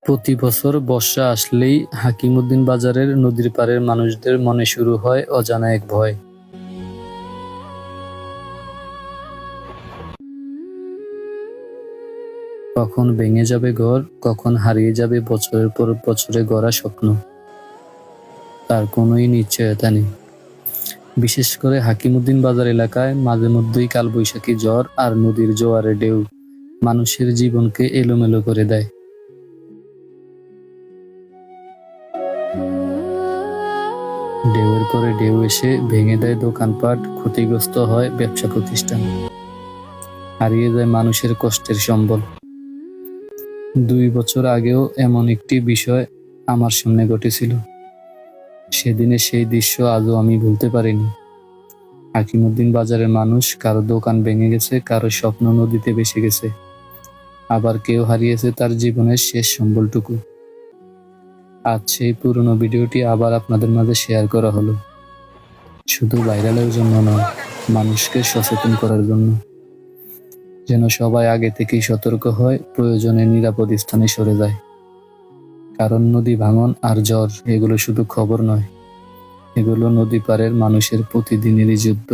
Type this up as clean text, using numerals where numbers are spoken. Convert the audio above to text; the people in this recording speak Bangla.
প্রতি বছর বর্ষা আসলেই হাকিমউদ্দিন বাজারের নদীর পাড়ের মানুষদের মনে শুরু হয় অজানা এক ভয়। কখন ভেঙে যাবে ঘর, কখন হারিয়ে যাবে বছরের পর বছরে গড়া স্বপ্ন, তার কোনোই নিশ্চয়তা নেই। বিশেষ করে হাকিমউদ্দিন বাজার এলাকায় মাঝে মধ্যেই কালবৈশাখী ঝড় আর নদীর জোয়ারের ঢেউ মানুষের জীবনকে এলোমেলো করে দেয়। ঢেউয়ের পরে ঢেউ এসে ভেঙে দেয় দোকানপাট, ক্ষতিগ্রস্ত হয় ব্যবসা প্রতিষ্ঠান, হারিয়ে যায় মানুষের কষ্টের সম্বল। 2 বছর আগেও এমন একটি বিষয় আমার সামনে ঘটেছিল। সেদিনে সেই দৃশ্য আজও আমি ভুলতে পারিনি। হাকিমউদ্দিন বাজারের মানুষ, কারো দোকান ভেঙে গেছে, কারো স্বপ্ন নদীতে ভেসে গেছে, আবার কেউ হারিয়েছে তার জীবনের শেষ সম্বলটুকু। আজ সেই পুরনো ভিডিওটি আবার আপনাদের মাঝে শেয়ার করা হলো, শুধু ভাইরালের জন্য নয়, মানুষকে সচেতন করার জন্য, যেন সবাই আগে থেকেই সতর্ক হয়, প্রয়োজনে নিরাপদ স্থানে সরে যায়। কারণ নদী ভাঙন আর ঝড় এগুলো শুধু খবর নয়, এগুলো নদী পাড়ের মানুষের প্রতিদিনেরই যুদ্ধ।